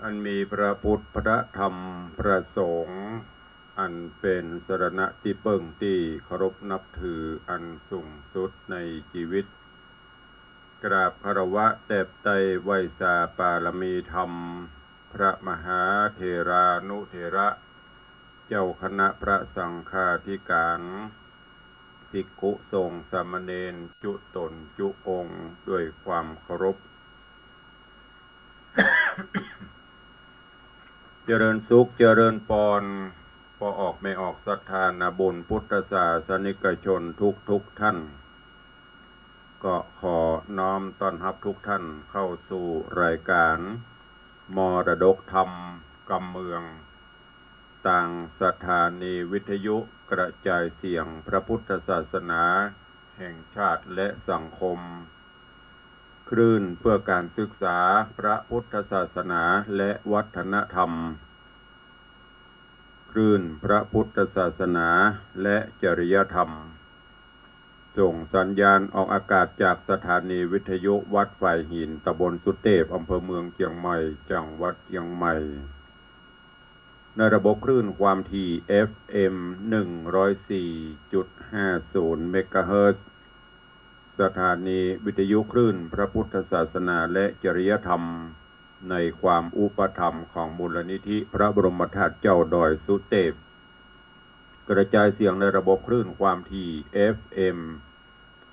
อันมีพระพุทธพระธรรมพระสงฆ์อันเป็นสรณะที่เบิ่งที่เคารพนับถืออันสูงสุดในชีวิตกราบคารวะแด่ไตรไวยสาปารมีธรรมพระมหาเถรานุเถระเจ้าคณะพระสังฆาธิการภิกขุสงฆ์สามเณรจุตนจุองค์ด้วยความเคารพ เจริญสุขเจริญปอนพอออกไม่ออกศรัทธานาบุญพุทธศาสนิกชนทุกท่านก็ขอน้อมต้อนรับทุกท่านเข้าสู่รายการมรดกธรรมกำเมืองต่างสถานีวิทยุกระจายเสียงพระพุทธศาสนาแห่งชาติและสังคมคลื่นเพื่อการศึกษาพระพุทธศาสนาและวัฒนธรรมคลื่นพระพุทธศาสนาและจริยธรรมส่งสัญญาณออกอากาศจากสถานีวิทยุวัดฝ่ายหินตำบลสุเทพอำเภอเมืองเชียงใหม่จังหวัดเชียงใหม่ในระบบคลื่นความถี่ FM 104.50 เมกะเฮิรตซ์สถานีวิทยุคลื่นพระพุทธศาสนาและจริยธรรมในความอุปถัมภ์ของมูลนิธิพระบรมธาตุเจ้าดอยสุเทพกระจายเสียงในระบบคลื่นความถี่ FM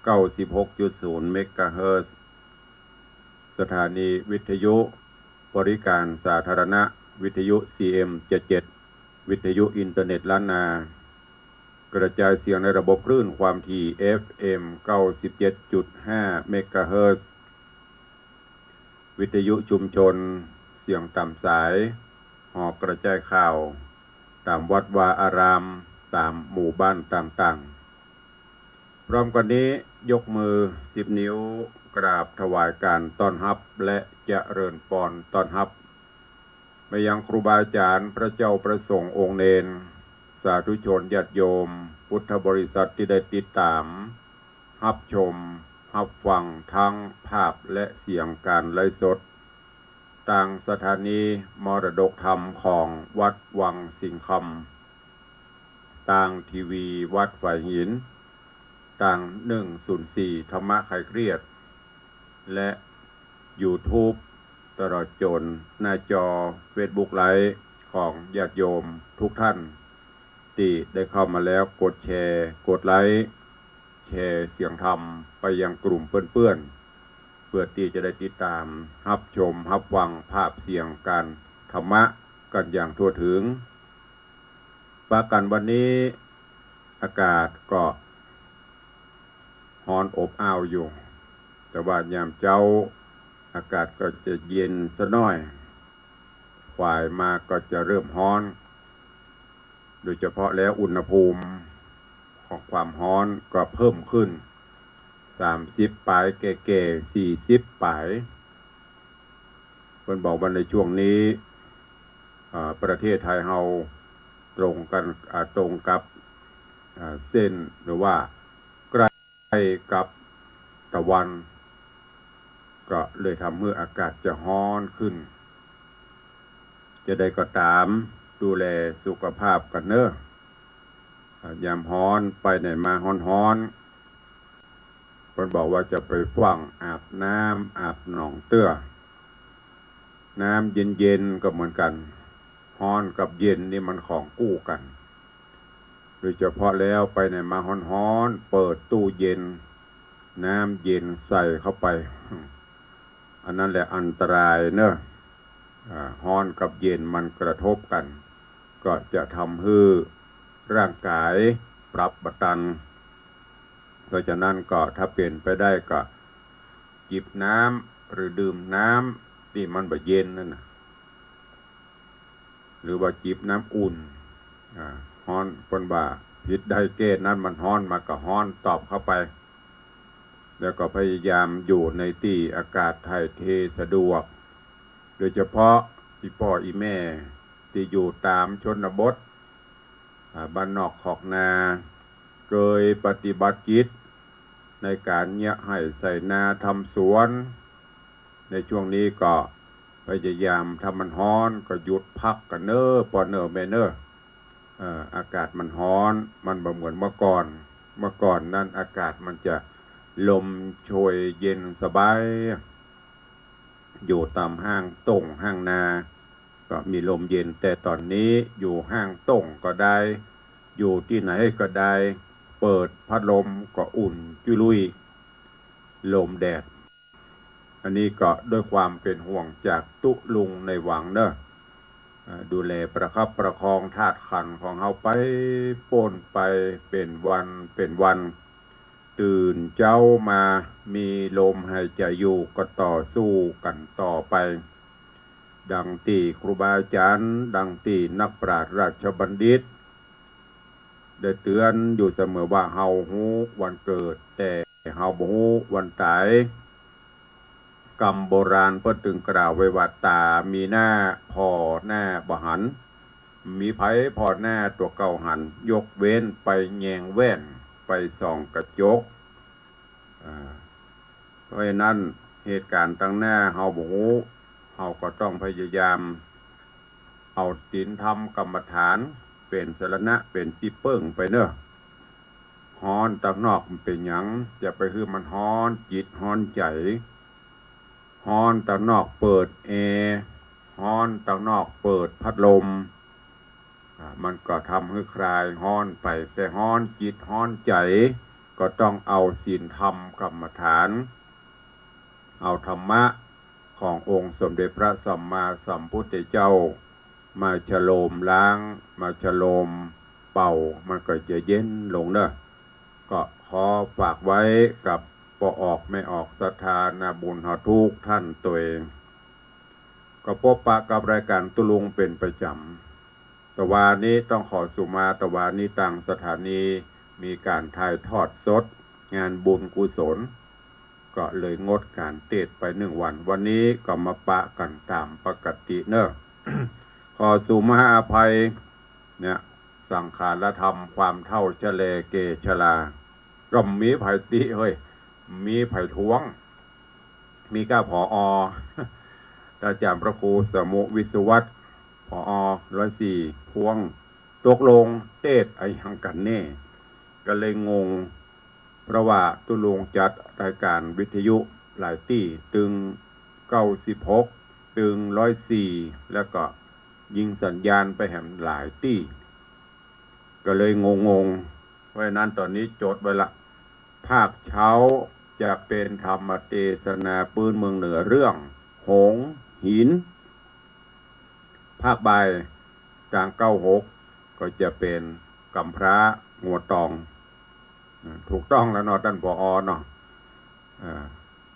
96.0 เมกะเฮิรตซ์สถานีวิทยุบริการสาธารณะวิทยุ CM 77วิทยุอินเทอร์เน็ตล้านนากระจายเสียงในระบบคลื่นความถี่ FM 97.5 เมกะเฮิรตซ์วิทยุชุมชนเสียงต่ำสายหอกกระจายข่าวตามวัดวาอารามตามหมู่บ้านต่างๆพร้อมกันนี้ยกมือ10นิ้วกราบถวายการต้อนรับและเจริญพรต้อนรับไปยังครูบาอาจารย์พระเจ้าประสงค์องค์เนรสาธุชนญาติโยมพุทธบริษัทที่ได้ติดตามรับชมรับฟังทั้งภาพและเสียงการไลฟ์สดต่างสถานีมรดกธรรมของวัดวังสิงคำต่างทีวีวัดฝ่ายหินต่าง104ธรรมะคลายเครียดและ YouTube ตลอดจนหน้าจอ Facebook ไลฟ์ของญาติโยมทุกท่านที่ได้เข้ามาแล้วกดแชร์กดไลค์แชร์เสียงธรรมไปยังกลุ่มเพื่อนๆเพื่อที่จะได้ติดตามรับชมรับฟังภาพเสียงการธรรมะกันอย่างทั่วถึงประกันวันนี้อากาศก็ร้อนอบอ้าวอยู่แต่ว่ายามเจ้าอากาศก็จะเย็นซะหน่อยฝ่ายมาก็จะเริ่มร้อนโดยเฉพาะแล้วอุณหภูมิของความร้อนก็เพิ่มขึ้น30ปลายแก่ๆ40ปลายเพิ่นบอกว่าในช่วงนี้ประเทศไทยเราตรงกับเส้นหรือว่าใกล้กับตะวันก็เลยทำให้อากาศจะร้อนขึ้นจะได้ก็ตามดูแลสุขภาพกันเนอะยามร้อนไปไหนมาร้อนคนบอกว่าจะไปฟังอาบน้ำอาบหนองเตื้อน้ำเย็นๆก็เหมือนกันร้อนกับเย็นนี่มันของคู่กันโดยเฉพาะแล้วไปไหนมาร้อนเปิดตู้เย็นน้ำเย็นใส่เข้าไปอันนั้นแหละอันตรายเนอะร้อนกับเย็นมันกระทบกันก็จะทำให้ร่างกายปรับบัตันเพราะฉะนั้นก็ถ้าเปลี่ยนไปได้ก็จิบน้ำหรือดื่มน้ำที่มันบ่เย็นนั่นนะหรือว่าจิบน้ำอุ่นร้อนคนบ่าพิษได้เกณฑ์นั้นมันร้อนมาก็ร้อนตอบเข้าไปแล้วก็พยายามอยู่ในที่อากาศถ่ายเทสะดวกโดยเฉพาะอีพ่ออีแม่ที่อยู่ตามชนบทบ้านนอกขอกนาเคยปฏิบัติกิจในการเนี่ยให้ใส่นาทำสวนในช่วงนี้ก็ พยายามถ้ามันฮ้อนก็หยุดพักกันเนอปอเนอแม่เนออากาศมันฮ้อนมันบ่เหมือนเมื่อก่อนนั้นอากาศมันจะลมโชยเย็นสบายอยู่ตามห้างต่งห้างนาก็มีลมเย็นแต่ตอนนี้อยู่ห้างต่งก็ได้อยู่ที่ไหนก็ได้เปิดพัดลมก็อุ่นจุลุยลมแดดอันนี้ก็ด้วยความเป็นห่วงจากตุลุงในหวังเนอะดูแลประคับประคองธาตุขันธ์ของเขาไปป่นไปเป็นวันตื่นเจ้ามามีลมหายใจอยู่ก็ต่อสู้กันต่อไปดังที่ครูบาอาจารย์ดังที่นักปราชญ์ราชบัณฑิตได้เตือนอยู่เสมอว่าเฮาฮู้วันเกิดแต่เฮาบ่ฮู้วันตายกรรมโบราณเพิ่นถึงกล่าวไว้ว่าตามีหน้าพอหน้าบ่หันมีไผพอหน้าตัวเก่าหันยกเว้นไปแยงแว่นไปส่องกระจกเพราะฉะนั้นเหตุการณ์ตั้งหน้าเฮาบ่ฮู้เฮาก็ต้องพยายามเอาศีลธรรมกรรมฐานเป็นสรณะเป็นที่เปิ้งไปเนอะฮ้อนตางนอกมันเป็นหยังจะไปคือมันฮ้อนจิตฮ้อนใจฮ้อนตางนอกเปิดแอร์ฮ้อนตางนอกเปิดพัดลมมันก็ทำให้คลายฮ้อนไปแต่ฮ้อนจิตฮ้อนใจก็ต้องเอาศีลธรรมกรรมฐานเอาธรรมะขององค์สมเด็จพระสัมมาสัมพุทธเจ้ามาฉโลมล้างมาฉโลมเป่ามันก็จะเย็นลงเนอะก็ขอฝากไว้กับปอออกไม่ออกศรัทธานาบุญหาทุกท่านตัวเองก็พบปะกับรายการตุลุงเป็นประจำตะวันนี้ต้องขอสุมาตะวันนี้ต่างสถานีมีการถ่ายทอดสดงานบุญกุศลก็เลยงดการเทศไป1 วันวันนี้ก็มาปะกันตามปกติเนอะ ขอสุมาอภัยเนี่ยสังขารธรรมความเท่าเฉลเกชลาก็มีไผติเฮ้ยมีไผท้วงมีก้าผออาจารย์พระครูสมุวิศวัตผอ104ท้วงตกลงเทศไอ้ยังกันแน่ก็เลยงงเพราะว่าตุลุงจัดรายการวิทยุหลายที่ตึง96ตึง104แล้วก็ยิงสัญญาณไปแห่งหลายที่ก็เลยงงเพราะฉะนั้นตอนนี้จดไว้ละภาคเช้าจะเป็นธรรมเทศนาปืนเมืองเหนือเรื่องหงหินภาคบ่ายกลาง96ก็จะเป็นกำพร้างัวตองถูกต้องแล้วเนาะท่านผอเนาะ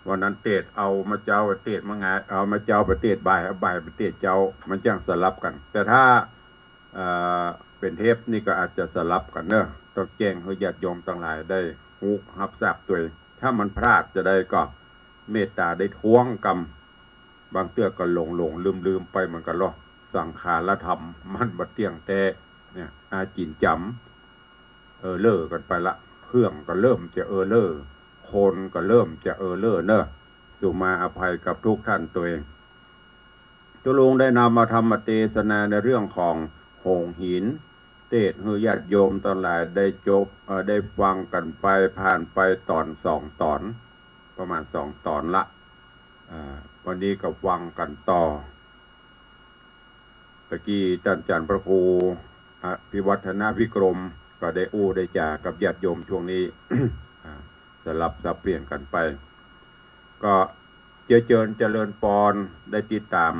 วันนั้นเทศเอามาเจ้าเทศมางานเอามาเจ้าประเทศบ่ายบ่ายประเทศเจ้ามันจังสลับกันแต่ถ้าเป็นเทปนี่ก็อาจจะสลับกันเนอะต้องแจ้งให้ญาติโยมต่างหลายได้ฮู้รับทราบตัวเองถ้ามันพลาดจะได้ก็เมตตาได้ท้วงกรรมบางเตื้อก็หลงลืมไปเหมือนกันหรอสังขารธรรมมันบ่เที่ยงแต่เนี่ยอาจินจำเล่อกันไปละเครื่องก็เริ่มจะเล่อคนก็เริ่มจะเล่อเนอะสุมาอภัยกับทุกท่านตัวเองตุลุงได้นำมาธรรมเทศนาในเรื่องของหงหินเทศให้ญาติโยมทั้งหลายได้ได้ฟังกันไปผ่านไปตอน2 ตอนประมาณ2 ตอนละวันนี้ก็ฟังกันต่อตะกี้ท่านอาจารย์พระครูพิวัฒนาวิกรมก็ได้ได้จากับญาติโยมช่วงนี้ สลับสับเปลี่ยนกันไปก็เจริญปอนได้ติดตาม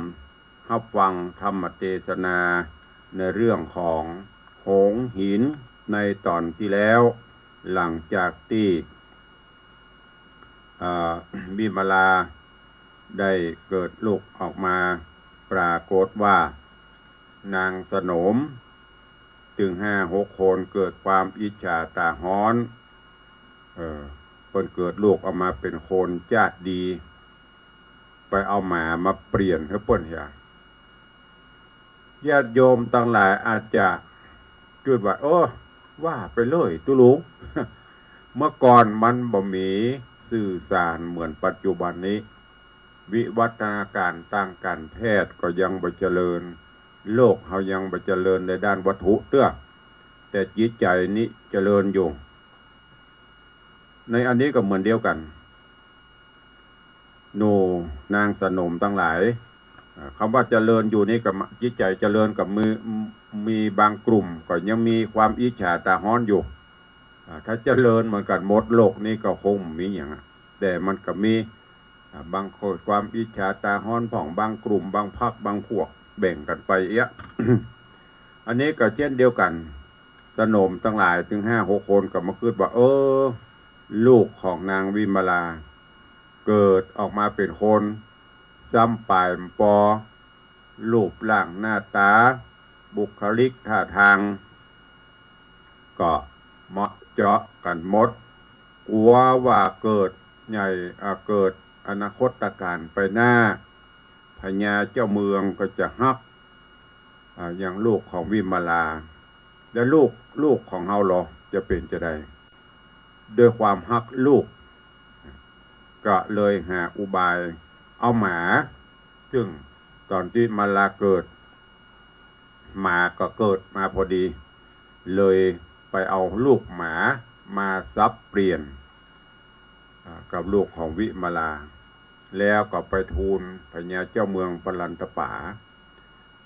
รับฟังธรรมเทศนาในเรื่องของหงหินในตอนที่แล้วหลังจากที่บิมลาได้เกิดลูกออกมาปรากฏว่านางสนมถึง5-6 คนเกิดความอิจฉาตาฮ้อนเพิ่นเกิดลูกออกมาเป็นคนญาติดีไปเอาหมาเปลี่ยนให้เพิ่นอย่าญาติโยมต่างหลายอาจจะคิดว่าว่าไปเลยตุลุง เมื่อก่อนมันบ่มีสื่อสารเหมือนปัจจุบันนี้ วิวัฒนาการต่างการแพทย์ก็ยังบ่เจริญโลกเฮายังบ่เจริญในด้านวัตถุเตื้อแต่จิตใจนี้เจริญอยู่ในอันนี้ก็เหมือนเดียวกันหนูนางสนมทั้งหลายคำว่าเจริญอยู่นี่กับจิตใจเจริญกับมีบางกลุ่มก็ยังมีความอิจฉาตาฮ้อนอยู่ถ้าเจริญเหมือนกันหมดโลกนี้ก็คงมีอย่างแต่มันก็มีบางคนความอิจฉาตาฮ้อนผ่องบางกลุ่มบางพรรคบางพวกแบ่งกันไปเอ๊ะ อันนี้ก็เช่นเดียวกันสนมทั้งหลายถึง5-6 คนก็มาคิดว่าลูกของนางวิมลาเกิดออกมาเป็นคนจำปายปอรูปร่างหน้าตาบุคลิกท่าทางก็เหมาะเจาะกันหมดกลัวว่าเกิดใหญ่เกิดอนาคตการไปหน้าพญาเจ้าเมืองก็จะฮักอย่างลูกของวิมลาและลูกของเฮาหรอจะเป็นจะได้ด้วยความฮักลูกก็เลยหาอุบายเอาหมาซึ่งตอนที่มาลาเกิดหมาก็เกิดมาพอดีเลยไปเอาลูกหมามาซับเปลี่ยนกับลูกของวิมลาแล้วก็ไปทูลพญาเจ้าเมืองปลันตปา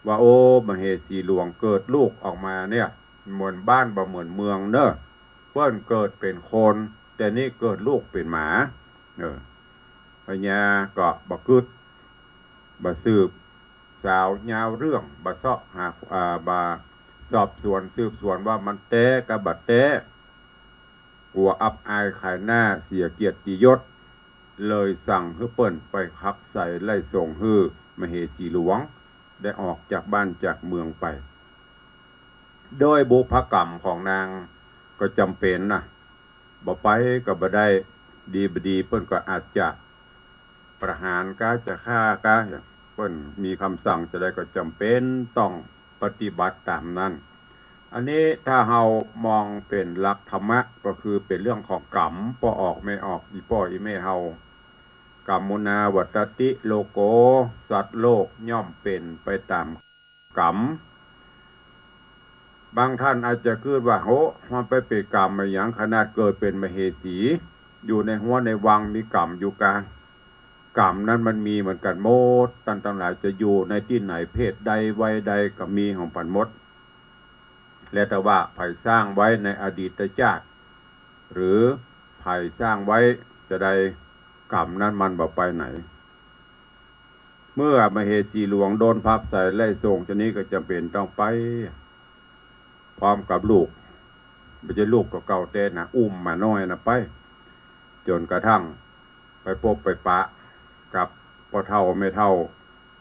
ว่าโอ้มเหสีหลวงเกิดลูกออกมาเนี่ยเหมือนบ้านบ่เหมือนเมืองเนอะเพิ่นเกิดเป็นคนแต่นี่เกิดลูกเป็นหมาพญาก็บ่กึดบ่สืบสาวยาวเรื่องบ่เสาะหาบ่สอบสวนสืบสวนว่ามันแต้กับบ่แต้กลัวอับอายขายหน้าเสียเกียรติยศเลยสั่งให้เปิ้นไปขับใส่ไล่ส่งฮื้อมเหสีหลวงได้ออกจากบ้านจากเมืองไปโดยบุพกรรมของนางก็จำเป็นนะบ่ไปก็บ่ได้ดีเปิ้นก็อาจจะประหารก็จะฆ่าก็เปิ้นมีคำสั่งจะได้ก็จำเป็นต้องปฏิบัติตามนั้นอันนี้ถ้าเฮามองเป็นหลักธรรมะก็คือเป็นเรื่องของกรรมป้อออกไม่ออกอีป้ออีแม่เฮากรรมุนาวัตติโลโกสัตว์โลกย่อมเป็นไปตามกรรมบางท่านอาจจะคิดว่าโหมันไปเป็นกรรมมาอย่างขนาดเกิดเป็นมเหสีอยู่ในหัวในวังมีกรรมอยู่กลางกรรมนั้นมันมีเหมือนกันหมดตั้งหลายจะอยู่ในที่ไหนเพศใดวัยใดก็มีของปันหมดและแต่ว่าไผ่สร้างไว้ในอดีตชาติหรือไผ่สร้างไว้จะได้กรรมนั้นมันบ่ไปไหนเมื่อมเหสีหลวงโดนพักใส่ไล่ส่งจะนี้ก็จำเป็นต้องไปพร้อมกับลูกไม่ใช่ลูกก็เก่าเต้นนะอุ้มมาน้อยนะไปจนกระทั่งไปพบไปปะกับพ่อเฒ่าแม่เฒ่า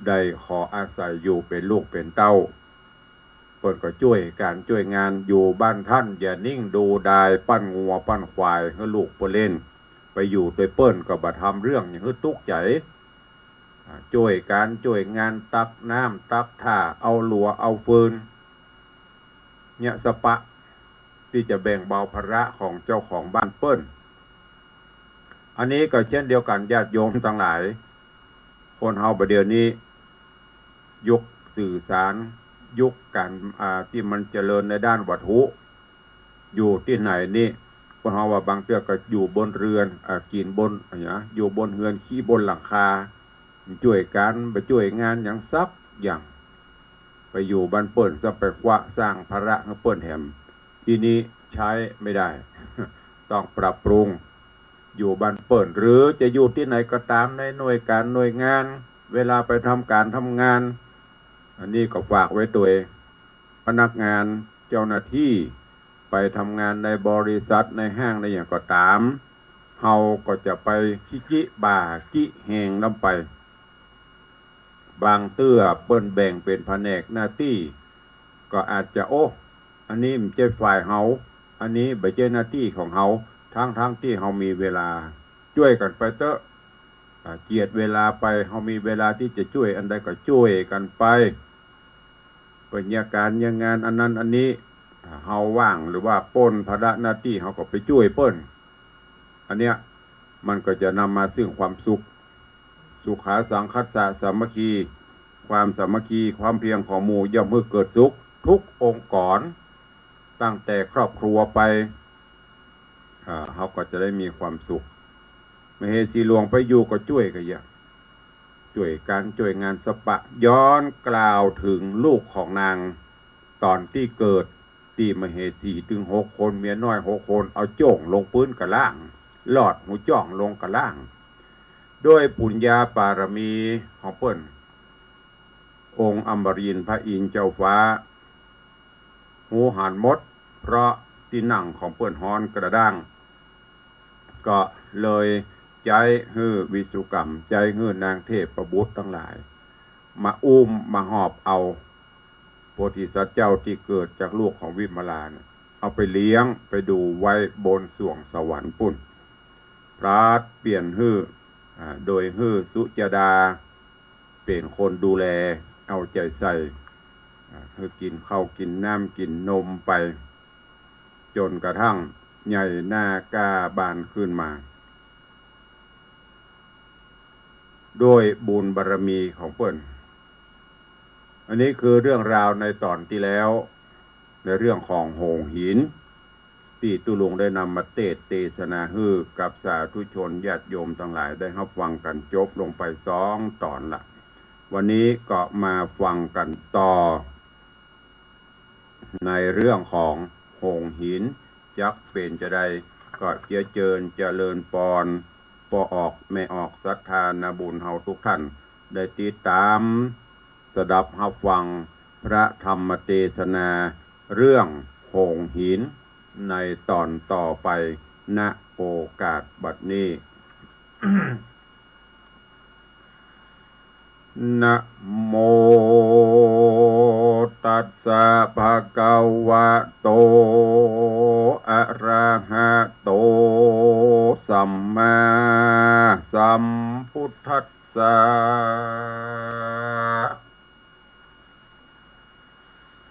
ได้ขออาศัยอยู่เป็นลูกเป็นเต้าเพิ่นก็ช่วยการช่วยงานอยู่บ้านท่านอย่านิ่งดูดายปั้นงัวปั้นควายให้ลูกเล่นไปอยู่โดยเปิ้นก็บ่ทำเรื่องอย่างฮึตุกใจช่วยการช่วยงานตักน้ำตักท่าเอาหลัวเอาฟืนเนี่ยสปะที่จะแบ่งเบาภาระของเจ้าของบ้านเปิ้นอันนี้ก็เช่นเดียวกันญาติโยมทั้งหลายคนเฮาประเดี๋ยวนี้ยุคสื่อสารยุคการที่มันเจริญในด้านวัตถุอยู่ที่ไหนนี่คนเฮาว่าบางเทื่อก็อยู่บนเรือนกินบนอยู่บนเรือนขี้บนหลังคาช่วยกันไปช่วยงานอย่างซักอย่างไปอยู่บ้านเปิ้นซะไปกว่าสร้างภาระให้เปิ้นแถมที่นี้ใช้ไม่ได้ ต้องปรับปรุงอยู่บ้านเปิ้นหรือจะอยู่ที่ไหนก็ตามในหน่วยการหน่วยงานเวลาไปทำการทำงานอันนี้ก็ฝากไว้ตัวเองพนักงานเจ้าหน้าที่ไปทำงานในบริษัทในห้างในอย่างก็ตามเฮาก็จะไปจิบ่าจิแหงลำไปบางเตื้อเปิ้นแบ่งเป็นแผนกหน้าที่ก็อาจจะอันนี้ไม่ใช่ฝ่ายเฮาอันนี้ไม่ใช่หน้าที่ของเฮาทั้งที่เฮามีเวลาช่วยกันไปเตอะเจียดเวลาไปเฮามีเวลาที่จะช่วยอันใดก็ช่วยกันไปปัญญาการยังงานอันนั้นอันนี้เฮาว่างหรือว่าป้นภาระหน้าที่เฮาก็ไปช่วยเปิ้นอันเนี้ยมันก็จะนำมาซึ่งความสุข สุขาสังคัสสะสามัคคีความสามัคคีความเพียรของหมู่ย่อมเมื่อเกิดสุขทุกองค์กรตั้งแต่ครอบครัวไปเขาก็จะได้มีความสุขมเหสีหลวงไปอยู่ก็ช่วยกันอย่างช่วยการช่วยงานสปะย้อนกล่าวถึงลูกของนางตอนที่เกิดตีมเหสีถึง6 คนเมียน้อย6 คนเอาโจ่งลงปื้นกระล่างหลอดหูจ่องลงกระล่างด้วยปุญญาปารมีของเปิ้นองค์อมรินทร์พระอินทร์เจ้าฟ้าหูหันมดเพราะที่นั่งของเปิ้นฮ้อนกระด้างก็เลยใจฮื้อวิสุกรรมใจฮื้อนางเทพประบุตรทั้งหลายมาอุ้มมาหอบเอาโพธิสัตว์เจ้าที่เกิดจากลูกของวิมลาเนี่ยเอาไปเลี้ยงไปดูไว้บนสวงสวรรค์ปุ่นพระเปลี่ยนฮื้อโดยฮื้อสุจดาเป็นคนดูแลเอาใจใส่คือกินข้าวกินน้ำกินนมไปจนกระทั่งใหญ่หน้ากาบานขึ้นมาโดยบุญบารมีของเปิ้นอันนี้คือเรื่องราวในตอนที่แล้วในเรื่องของโหงหินที่ตุลุงได้นำมาเทศนาฮือกับสาธุชนญาติโยมทั้งหลายได้รับฟังกันจบลงไป2 ตอนละวันนี้ก็มาฟังกันต่อในเรื่องของโหงหินจักเป็นจะได้ก็เจียเจิญเจริญปอนปอออกไม่ออกศรัทธานาบุญเฮาทุกท่านได้ติดตามสดับรับฟังพระธรรมเทศนาเรื่องโหงหินในตอนต่อไปณโอกาสบัดนี้ นะโมตัสสะภะคะวะโตอะระหะโตสัมมาสัมพุทธัสสะ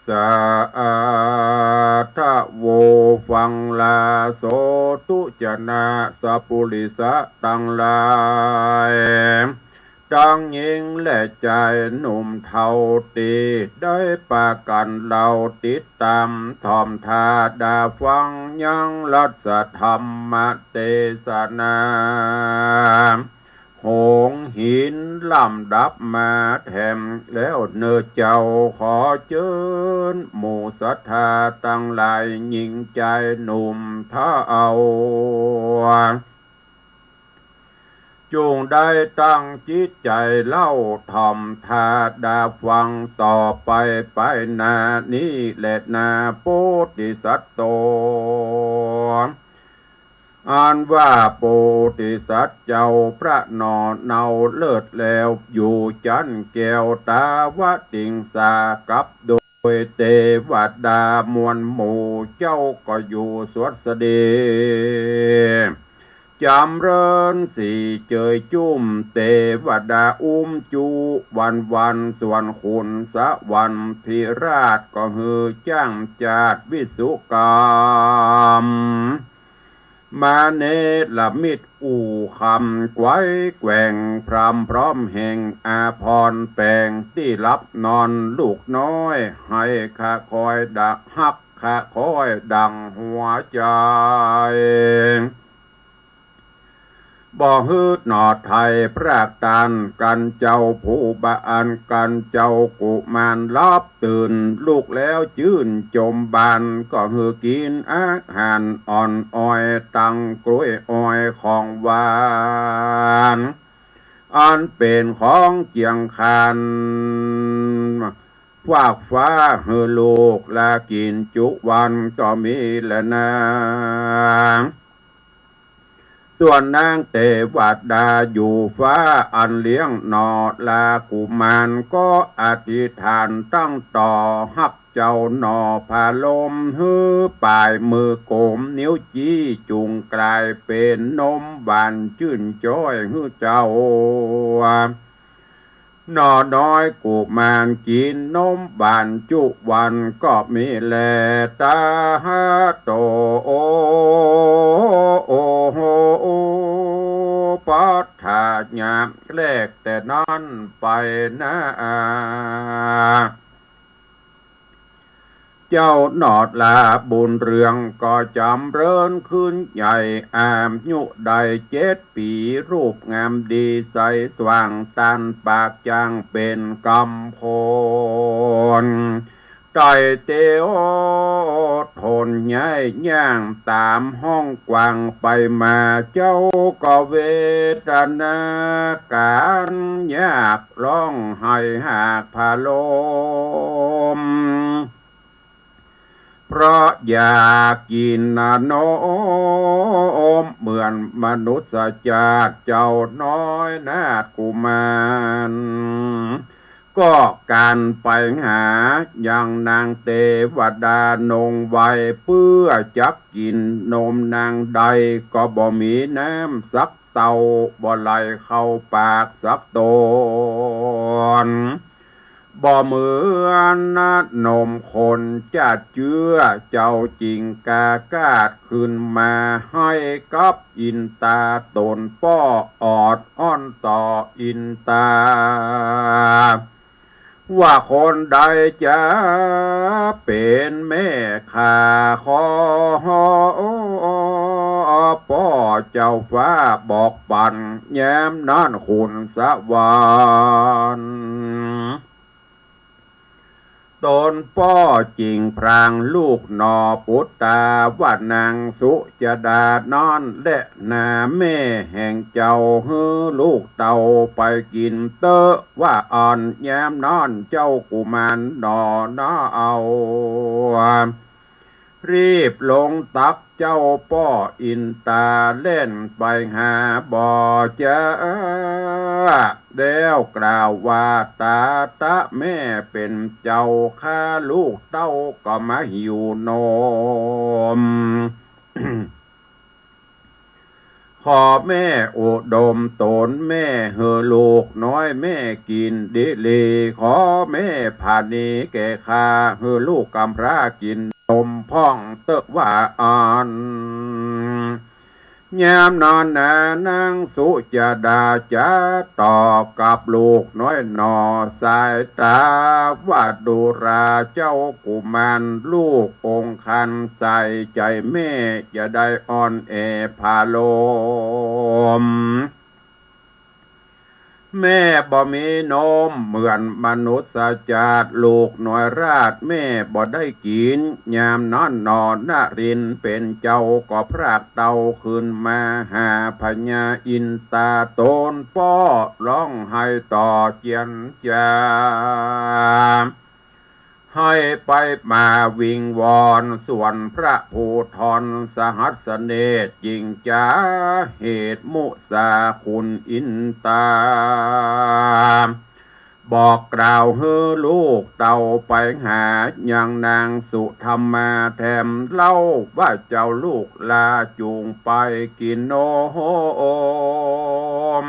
สาธุโวฟังลาโสตุจนะสัพพุริสะตังหลายทั้งหญิงและชายหนุ่มเฒ่าตีได้ปากันเราติดตามทอมทาดาฟังยังรัศธรรมเทศนาโหงหินลำดับมาแถมแล้วเนื้อเจ้าขอเชิญหมู่ศรัทธาตั้งหลายหญิงใจหนุ่มถ้าเอาจงได้ตั้งจิตใจเล่าทำทาดาฟังต่อไปไปนานี้และนาโพธิสัตว์โตอ่านว่าโพธิสัตว์เจ้าพระนอเนาเลิศแล้วอยู่จันแก้วตาวติงสากับโดยเทวดามวลหมู่เจ้าก็อยู่สวดเสด็จจำเริญสีเจยจุ่มเทวดาอุ้มจูวันส่วนคุณสะวันพิราชก็ฮือจ้างจาดวิสุกรรมมาเนลมิตรอู่คำไกวแกว่งพรำพร้อมแห่งอาพรแปลงที่รับนอนลูกน้อยให้ข้าคอยดักฮักข้าคอยดังหัวใจบ่ฮืดหนอไทยพระกันกันเจ้าผู้บานกันเจ้ากุมารรับตื่นลูกแล้วจื่นจมบานก็ฮือกินอาหารอ่อนอ้อยตังกล้วยอ้อยของหวานอันเป็นของเจียงคันฝากฟ้าฮือลูกลากินจุวันก็มีแลนางส่วนนางเทวดาอยู่ฟ้าอันเลี้ยงนอลากุมารก็อธิษฐานตั้งต่อฮักเจ้าหนอพาลมฮือปลายมือโกมนิ้วจี้จุงกลายเป็นนมบานชื่นจ้อยฮือเจ้าหนอน้อยกุมารกินนมบานจุวันก็มีแลตาโตโอโอโอ ปอดถาหยาบแลกแต่นอนไปนะเจ้าหนอดลาบุญเรืองก็จำเริญขึ้นใหญ่อามยุได้7 ปีรูปงามดีใสสว่างตันปากจางเป็นกำพลไต่เตียวทนย้ายย่างตามห้องกว้างไปมาเจ้าก็เวทนาการยากร้องให้หากพาลมเพราะอยากกินนมเหมือนมนุษย์จากเจ้าน้อยนาถกุมารก็การไปหาอย่างนางเทวดานงไว้เพื่อจับกินนมนางใดก็บ่มีน้ำสักเต่าบ่ไหลเข้าปากสักตนบ่เหมือนนมคนจะเจื้อเจ้าจริงกากาดขึ้นมาให้กับอินตาตนป้อออดอ้อนต่ออินตาว่าคนใดจะเป็นแม่ข้าขอพ่อเจ้าฟ้าบอกปันแย้มนั่นคุณสวรรค์ตนป้อจริงพรางลูกนอปุตตาว่านางสุจดานอนและนาแม่แห่งเจ้าฮือลูกเต่าไปกินเตอะว่าอ่อนแย้มนอนเจ้ากุมารนอน้าเอารีบลงตักเจ้าป้ออินตาเล่นไปหาบ่อจ้าแล้วกล่าวว่าตาตะแม่เป็นเจ้าข้าลูกเต้าก็มาหิวนม ขอแม่อุดมตนแม่เฮอลูกน้อยแม่กินดิลีขอแม่ผานีแก่ข้าเฮอลูกกำพร้ากินนมพ่องเตอะว่าอ่อนยามนอนนานางสุจดาจะตอบกับลูกน้อยหนอสายตาว่าดูราเจ้ากุมารลูกองคันใส่ใจแม่จะได้อ่อนแอพาลมแม่บ่มีนมเหมือนมนุษย์จาดลูกหน่วยราชแม่บ่ได้กินยามนอนนอนนารินเป็นเจ้าก็พรากเต่าขึ้นมาหาพญาอินตาโตนป้อร้องให้ต่อเจียนจาให้ไปมาวิงวอนส่วนพระภูธรสหัสเนตจริงจ้าเหตุมุสาคุณอินตาบอกกล่าวเฮอลูกเต่าไปหาอย่างนางสุธรรมาแถมเล่าว่าเจ้าลูกลาจูงไปกินโนม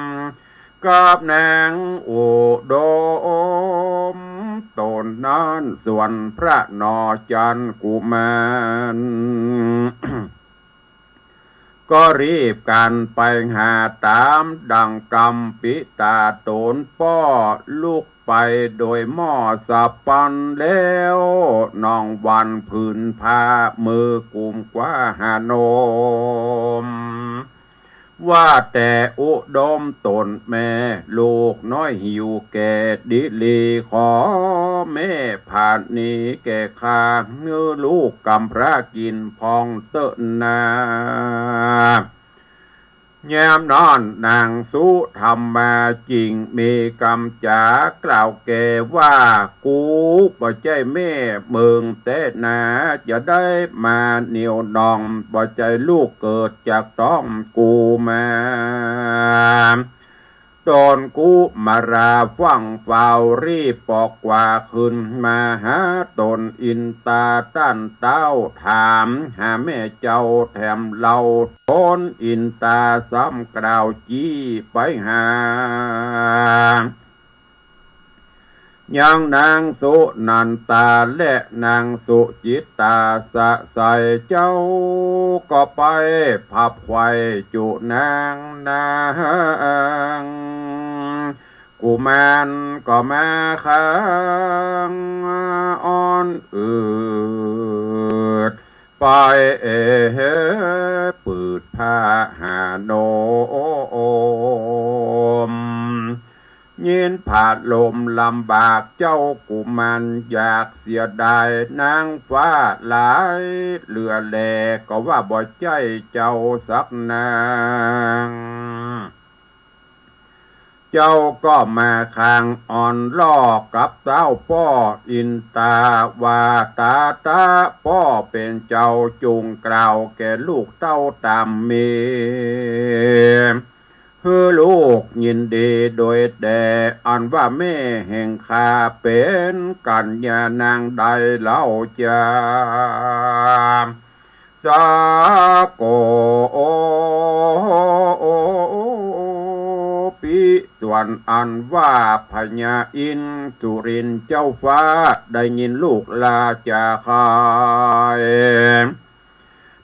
กับนางอุดมตนนั้นส่วนพระนอจันกุมารก็รีบกันไปหาตามดังกำปิตาโตนป้อลูกไปโดยหม้อสับปันแล้วน้องวันผืนผ้ามือกุมกว่าหานมว่าแต่อุดมตนแม่ลูกน้อยหิวแก่ดิลีขอแม่ผ่านนี้แก่ข้าเนื้อลูกกำพร้ากินพองเตอะนายามนอนนางสุธรรมาจริงมีกำจากล่าวแก่ว่ากูบ่ใจแม่เมืองเตนาจะได้มาเหนียวนองบ่ใจลูกเกิดจากต้องกูมาตอนกูมาราฟังเฝ้ารีบปอกกว่าขึ้นมาหาตนอินตาตั้นเต้าถามหาแม่เจ้าแถมเล่าตนอินตาซ้ำกล่าวจี้ไปหา ยังนางสุนันตาและนางสุจิตตาสะใสเจ้าก็ไปพับไข่จุนางนางกุมารก็มาค้างอ่อนอืดไปปืดผ้าหาโนมยินผาดลมลำบากเจ้ากุมันอยากเสียดายนางฟ้าหลายเหลือแลก็ว่าบ่ใจเจ้าสักนางเจ้าก็มาคางอ่อนล่อกับเต้าป้ออินตาวาตาป้อเป็นเจ้าจุงกล่าวแก่ลูกเต้าตามเมเฮือลูกยินดีโดยแต่อันว่าแม่แห่งข้าเป็นกัญญานางใดเล่าจาสาโกปิส่วนอันว่าพญาอินสุรินเจ้าฟ้าได้ยินลูกลาจากใคร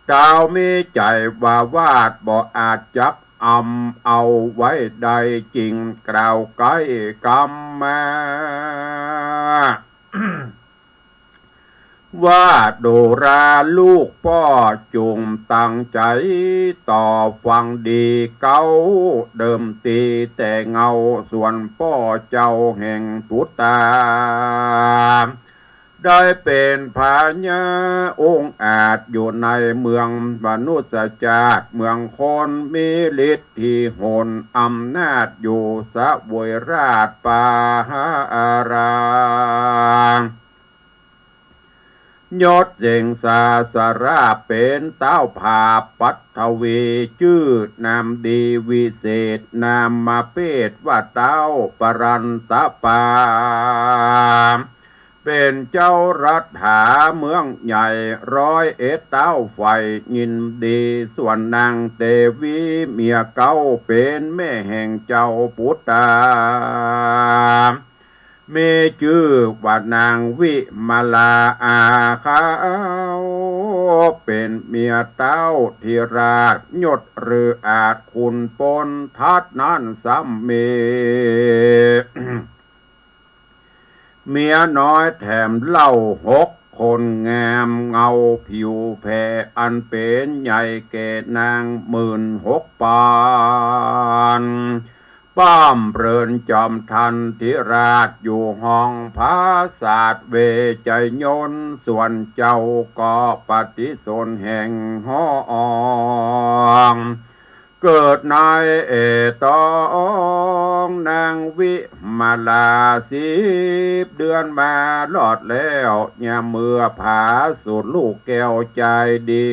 เจ้ามีใจว่าวาดบ่อาจจักเอาไว้ใดจริงกล่าวไกลกรรมมา ว่าโดราลูกพ่อจุงตั้งใจต่อฟังดีเก้าเดิมตีแต่เงาส่วนพ่อเจ้าแห่งพุทธาได้เป็นพญาองค์อาจอยู่ในเมืองมนุษยชาติเมืองคนมีฤทธิ์ที่โหนอำนาจอยู่สะวยราชปาหาอารายศเจงสาสราเป็นเต้าผาปัทวีชื่อนามดีวิเศษนามมาเปตว่าเต้าปรันตะปาเป็นเจ้ารัฐาเมืองใหญ่101เต้าไฟยินดีส่วนนางเตวีเมียเก้าเป็นแม่แห่งเจ้าปุตตาเมชื่อว่านางวิมาลาอาขาวเป็นเมียเต้าธิราชยศหรืออาจคุณปนทัดนั้นซ้ำเม เมียน้อยแถมเล่า6 คนงามเงาผิวแผ่อันเป็นใหญ่แก่นาง16,000 ปานป้อมเพลินจอมทันธิราชอยู่ห้องพาศาสตร์เวใจยนส่วนเจ้าก็ปฏิสนแห่งห้องเกิดนายตองนางวิมาลา10 เดือนมาลอดแล้วยามเมื่อผาสุดลูกแก้วใจดี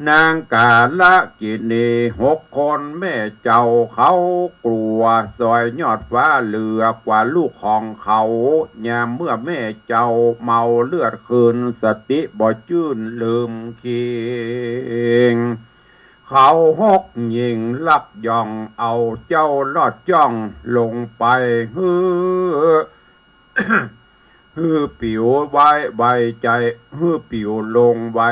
นางกาลกินี6 คนแม่เจ้าเขากลัวซอยยอดฟ้าเหลือกว่าลูกของเขายามเมื่อแม่เจ้าเมาเลือดคืนสติบ่จื้นลืมคิงเขา6 ยิงลักย่องเอาเจ้าลอดจ้องลงไปฮือปิวไว้ใบใจฮือปิวลงไว้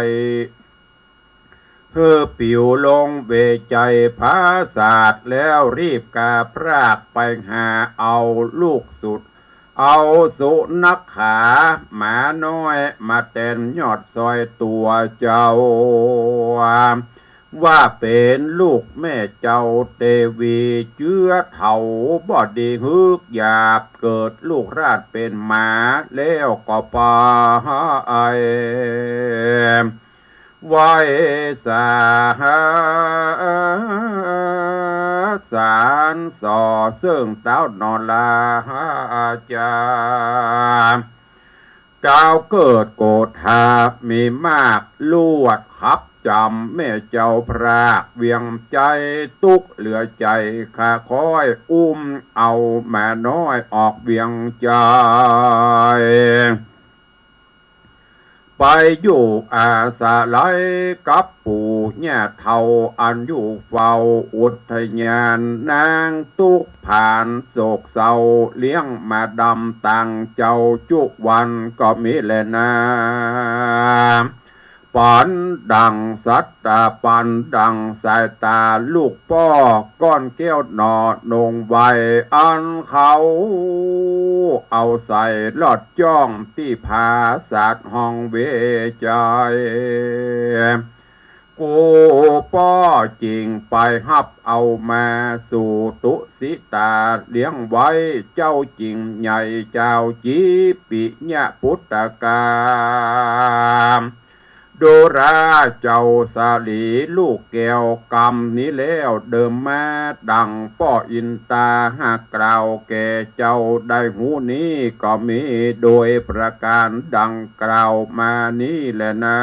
ปิวลงเวใจพาศาสตร์แล้วรีบกาพรากไปหาเอาลูกสุดเอาสุนักขาหมาน้อยมาเต้นยอดซอยตัวเจ้าว่าเป็นลูกแม่เจ้าเตวีเจื้อเถาบอดีฮึกหยาบเกิดลูกราชเป็นหมาแล้วก็ปาไอไว้สาสารส่อซึ่งเต้านอนลาจาเจ้าเกิดโกธามีมากลวดขับจำแม่เจ้าพรากเวียงใจตุกเหลือใจข้าคอยอุ้มเอาแม่น้อยออกเวียงใจ ไปอยู่อาสาไลกับปู่ย่าเฒ่าอันอยู่เฝ้าอุทยานนางตุกผ่านโศกเศร้าเลี้ยงมาดำตังเจ้าจุวันก็มีแลนาปันดังสัตตาปันดังสายตาลูกป้อก้อนแก้วหนอนงใบอันเขาเอาใส่ลอดจ้องที่ผาศาสตร์ห้องเวใจกูป้อจริงไปฮับเอามาสู่ตุสิตาเลี้ยงไว้เจ้าจริงใหญ่เจ้าจีปิญะพุทธกามโดราเจ้าสาลีลูกแก้วกรรมนี้แล้วเดิมมาดังป้ออินตาหากกล่าวแก่เจ้าได้หูนี้ก็มีโดยประการดังกล่าวมานี้แหละนะ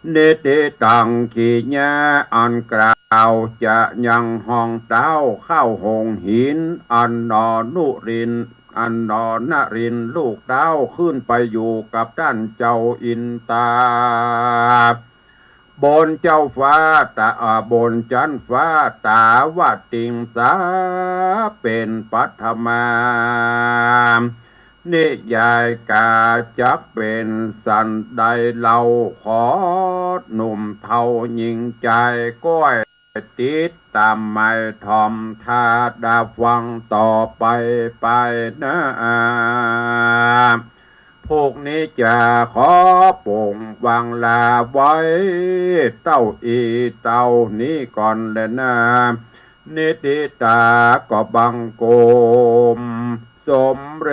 เนติตังขีญาอันกล่าวจะยังห้องเต้าเข้าหงหินอันนอนุรินอันนอนรินลูกเต้าขึ้นไปอยู่กับท่านเจ้าอินตาบนเจ้าฟ้าตาบนจันฟ้าตาว่าติงสาเป็นปัทมานิยายกาจักเป็นสันใดเล่าขอหนุ่มเทายิงใจก้อยติดตามไม่ทอมทาดาฟังต่อไปไปนะพวกนี้จะขอป่งวางลาไว้เต้าอีเต้านี้ก่อนเลยนะนิติตาก็บังโกมสมเร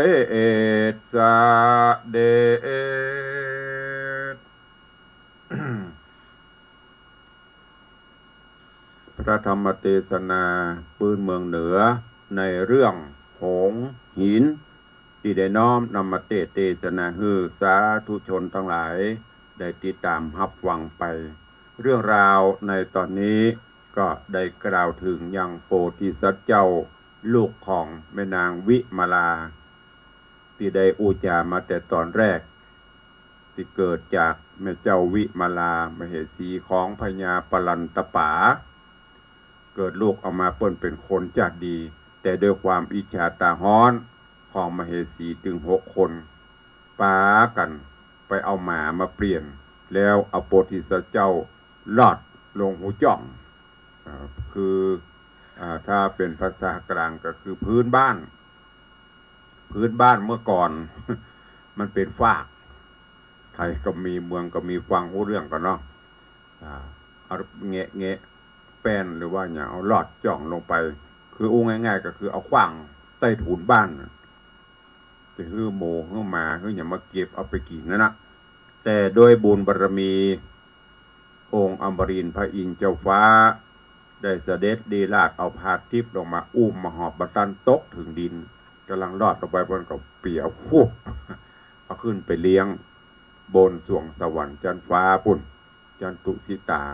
ศสเดช พระธรรมเทศนาปืนเมืองเหนือในเรื่องหงหินที่ได้น้อมนำมาเทศนาฮือสาธุชนทั้งหลายได้ติดตามรับฟังไปเรื่องราวในตอนนี้ก็ได้กล่าวถึงยังโพธิสัตว์เจ้าลูกของแม่นางวิมาลาที่ได้อุจามาแต่ตอนแรกที่เกิดจากแม่เจ้าวิมาลามเหสีของพญาปลันตปาเกิดลูกออกมาเปิ้นเป็นคนจัดดีแต่ด้วยความอิจฉาตาฮ้อนของมเหสีถึง6 คนป้ากันไปเอาหมามาเปลี่ยนแล้วเอาโพธิสัตว์เจ้าลอดลงหูจ่องคือถ้าเป็นภาษากลางก็คือพื้นบ้านเมื่อก่อน มันเป็นฟากไทยก็มีเมืองก็มีฟังหูเรื่องกันเนาะเอาแงะแป้นหรือว่าอย่างเอาลอดจ่องลงไปคืออู้ง่ายๆก็คือเอาขว้างใต้ถุนบ้านจะฮื้อโมฮื้อมาฮื้ออย่ามาเก็บเอาไปกินนะแต่โดยบุญบารมีองค์อมรินทร์พระอินทร์เจ้าฟ้าได้เสด็จดีลาดเอาพาทิพย์ลงมาอุ้มมาหอบบัตันตกถึงดินกำลังลอดลงไปบนกับเปียกฟุบเอาขึ้นไปเลี้ยงบนสวงสวรรค์จันฟ้าปุ่นจันตุสิตา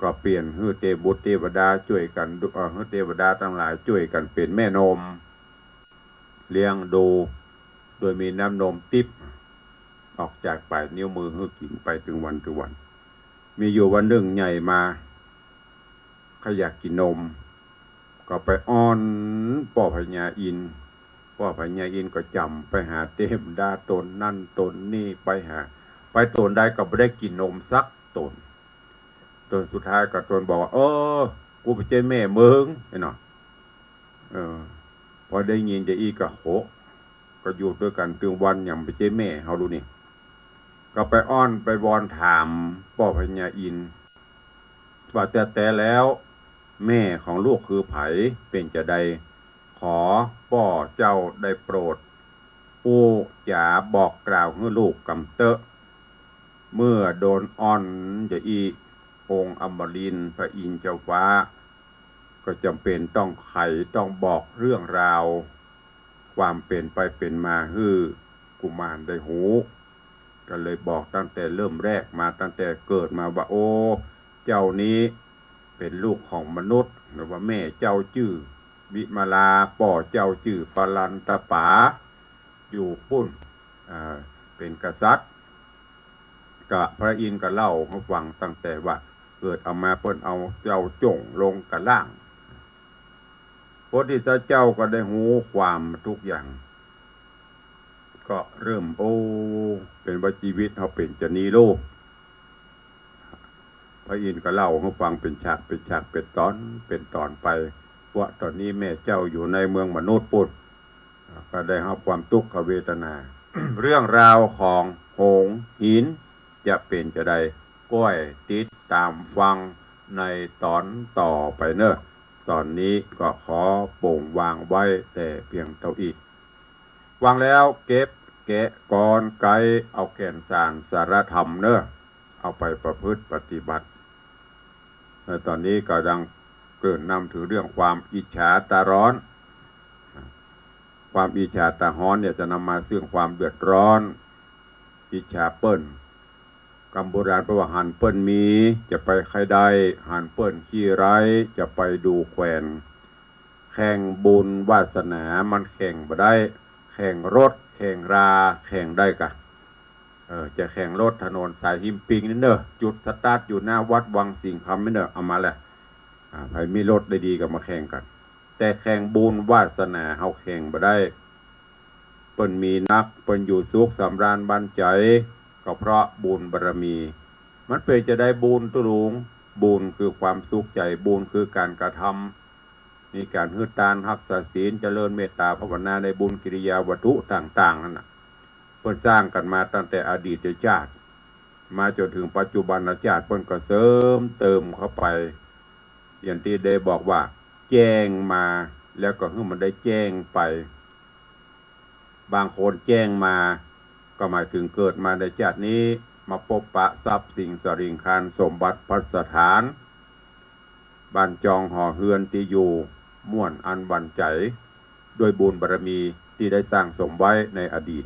ก็เปลี่ยนฮื้อเทบุตรเทวดาช่วยกันฮื้อเทวดาทั้งหลายช่วยกันเป็นแม่นมเลี้ยงดูโดยมีน้ำนมติ๊บออกจากปลายนิ้วมือฮื้อกินไปถึงวันมีอยู่วันหนึ่งใหญ่มาเขาอยากกินนมก็ไปอ้อนพ่อพญาอินทร์ก็จำไปหาเทพดาตนนั่นตนนี่ไปตนได้ก็ไม่ได้กินนมสักตนสุดท้ายก็ตนบอกว่ากูไปเจอแม่มึงไอ้หนอพอได้ยินจะอีกะโหก็อยู่ด้วยกันถึงวันอย่างไปเจอแม่เขาดูนี่ก็ไปอ้อนไปวอนถามพ่อพญาอินทร์ว่าแต่แล้วแม่ของลูกคือไผเป็นจะใดขอพ่อเจ้าได้โปรดผู้จะบอกกล่าวให้ลูกกำเตอะเมื่อโดนอ้อนจะอีองค์อมรินทร์พระอินทร์เจ้าฟ้าก็จำเป็นต้องไขต้องบอกเรื่องราวความเป็นไปเป็นมาฮื้อกุมารได้หูก็เลยบอกตั้งแต่เริ่มแรกมาตั้งแต่เกิดมาว่าโอ้เจ้านี้เป็นลูกของมนุษย์หรือว่าแม่เจ้าชื่อวิมาลาป่อเจ้าชื่อปลันตปา อยู่ปุ้นเป็นกษัตริย์กะพระอินทร์ก็เล่าให้ฟังตั้งแต่ว่าเกิดเอามาเปิ้นเอาเจ้าจงลงกะล่างพระพุทธเจ้าก็ได้หูความทุกอย่างก็เริ่มเป็นว่าชีวิตเขาเป็นจะนี้โลกพระอินทร์ก็เล่าให้ฟังเป็นฉากเป็นตอนไปว่าตอนนี้แม่เจ้าอยู่ในเมืองมนุษย์ปุ้นก็ได้รับความทุกขเวทนา เรื่องราวของหงส์หินจะเป็นจะใดก้อยติดตามฟังในตอนต่อไปเนอะตอนนี้ก็ขอโป่งวางไว้แต่เพียงเท่าอีกวางแล้วเก็บแกะกรไกเอาแก่นสารสารธรรมเนอะเอาไปประพฤติปฏิบัติในตอนนี้ก็ดังเกิดนำถือเรื่องความอิจฉาตาร้อนความอิจฉาตาฮ้อนเนี่ยจะนำมาซึ่งความเดือดร้อนอิจฉาเปิ้นกำโบราณประวัติหันเปิ้นมีจะไปใครได้หันเปิ้นขี้ไร้จะไปดูแขวนแข่งบุญวาสนามันแข่งบ่ได้แข่งรถแข่งราแข่งได้กะจะแข่งรถถนนสายหิมปิงนี่เนอะจุดสตาร์ทอยู่หน้าวัดวังสิงห์คำนี่เนอะเอามาแหละใครมีรถได้ดีก็มาแข่งกันแต่แข่งบุญวาสนาเฮาแข่งบ่ได้เปิ้นมีนักเปิ้นอยู่สุขสำราญบันใจก็เพราะบุญบารมีมันเป็นจะได้บุญตุลุงบุญคือความสุขใจบุญคือการกระทำมีการฮึดตานรักษาศีลเจริญเมตตาภาวนาในบุญกิริยาวัตถุต่างๆนั่นน่ะเพิ่นสร้างกันมาตั้งแต่อดีตชาติมาจนถึงปัจจุบันชาติเพิ่นก็เสริมเติมเข้าไปอย่างที่ได้บอกว่าแจ้งมาแล้วก็ให้มันได้แจ้งไปบางคนแจ้งมาก็หมายถึงเกิดมาในชาตินี้มาพบปะทรัพย์สิ่งสริงคารสมบัติพัสถานบ้านจองห่อเฮือนที่อยู่ม่วนอันบันใจด้วยบุญบารมีที่ได้สร้างสมไว้ในอดีต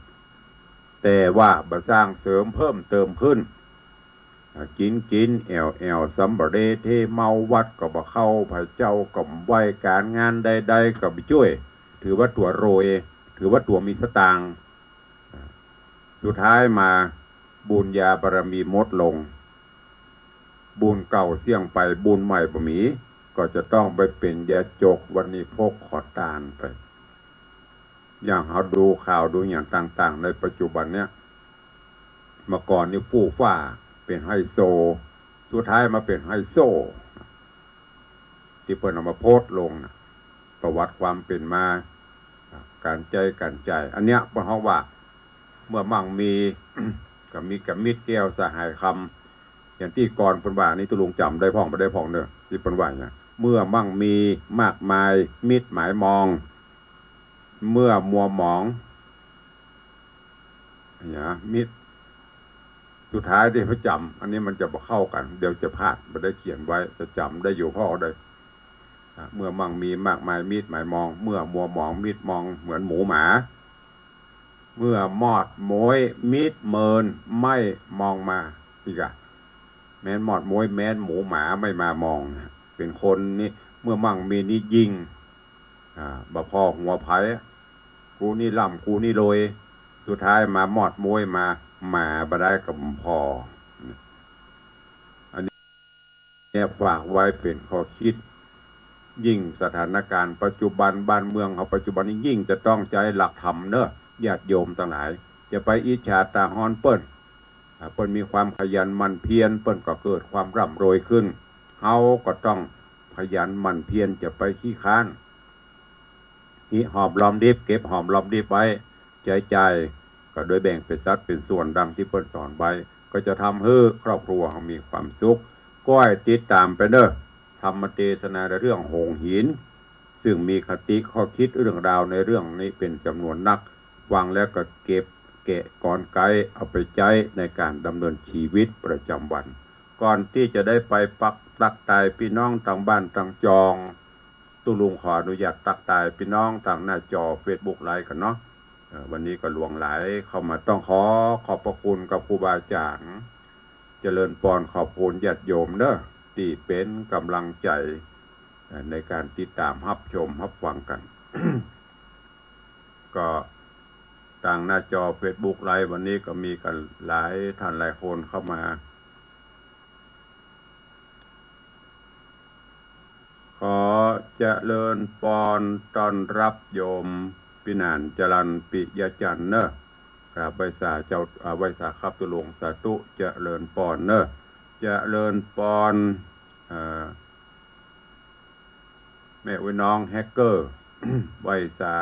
แต่ว่าบ่สร้างเสริมเพิ่มเติมขึ้นกินแอวสัมบเรเทเมาวัดก็บ่เข้าพระเจ้าก็ไหวการงานใดๆก็บ่ช่วยถือว่าตัวโรยถือว่าตัวมีสตางค์สุดท้ายมาบุญญาบารมีหมดลงบุญเก่าเสี่ยงไปบุญใหม่บ่มีก็จะต้องไปเป็นยาจกวันนี้พกขอทานไปอย่างเราดูข่าวดูอย่างต่างๆในปัจจุบันเนี้ยเมื่อก่อนนี่ฟู่ฟ้าเป็นไฮโซสุดท้ายมาเป็นไฮโซที่เพิ่นเอามาโพสต์ลงนะประวัติความเป็นมาการใจอันเนี้ยเพราะว่าเมื่อมั่งมี กับมีกับมิตรแก้วสหายคำอย่างที่ก่อนเพิ่นว่านี่ตุลุงจำได้พ่องบ่ได้พ่องเด้อที่เพิ่นว่าเนี่ยเมื่อมั่งมีมากมายมิตรหมายมองเมื่อมัวหมองเนี่ยมิตรสุดท้ายที่เขาจำอันนี้มันจะบ่เข้ากันเดี๋ยวจะพลาดบ่ได้เขียนไว้จะจำได้อยู่พ่อได้เมื่อมั่งมีมากมายมิตรหมายมองเมื่อมัวหมองมิตรมองเหมือนหมูหมาเมื่อมอดโมยมิดเมินไม่มองมาอีกอะแม้นมอดโมยแม้นหมูหมาไม่มามองเป็นคนนี่เมื่อมั่งมีนี่ยิงบ่พอหัวไผ่กูนี่ล่ำกูนี่โรยสุดท้ายมามอดโมยมาหมาบ่ได้กับพออันนี้เนี่ยฝากไว้เป็นข้อคิดยิ่งสถานการณ์ปัจจุบันบ้านเมืองเขาปัจจุบันนี้ยิ่งจะต้องใจหลักธรรมเนอะญาติโยมทั้งหลายจะไปอิจฉาตาฮ้อนเปิ้นมีความขยันหมั่นเพียรเปิ้นก็เกิดความร่ำรวยขึ้นเฮาก็ต้องขยันหมั่นเพียรจะไปขี้ค้านนี่หอมรอมริบเก็บหอมรอมริบไว้ใจก็โดยแบ่งเป็นสัดเป็นส่วนดังที่เปิ้นสอนไว้ก็จะทำให้ครอบครัวมีความสุขก้อยติดตามไปเด้อธรรมเทศนาในเรื่องหงส์หินซึ่งมีคติข้อคิดเรื่องราวในเรื่องนี้เป็นจำนวนนักฟังแล้วก็เก็บแกะก่อนไกด์เอาไปใช้ในการดำเนินชีวิตประจำวันก่อนที่จะได้ไปปักตักตายพี่น้องต่างบ้านต่างจองตุลุงขออนุญาตตักตายพี่น้องต่างหน้าจอ Facebook ไลฟ์กันเนาะวันนี้ก็หลวงหลายเข้ามาต้องขอบพระคุณกับครูบาอาจารย์เจริญพรขอบคุณญาติโยมเด้อที่เป็นกำลังใจในการติดตามรับชมรับฟังกัน ก็ ต่างหน้าจอ Facebook ไลฟ์วันนี้ก็มีกันหลายท่านหลายคนเข้ามาขอเจริญปอนต้อนรับโยมพินานจรัญปิยจันทร์เนอะกราบไหว้สาเจ้าไหว้สาครับตุลงสาธุเจริญปอนเนอะเจริญปอนแม่วิน้องแฮกเกอร์ ไหว้สา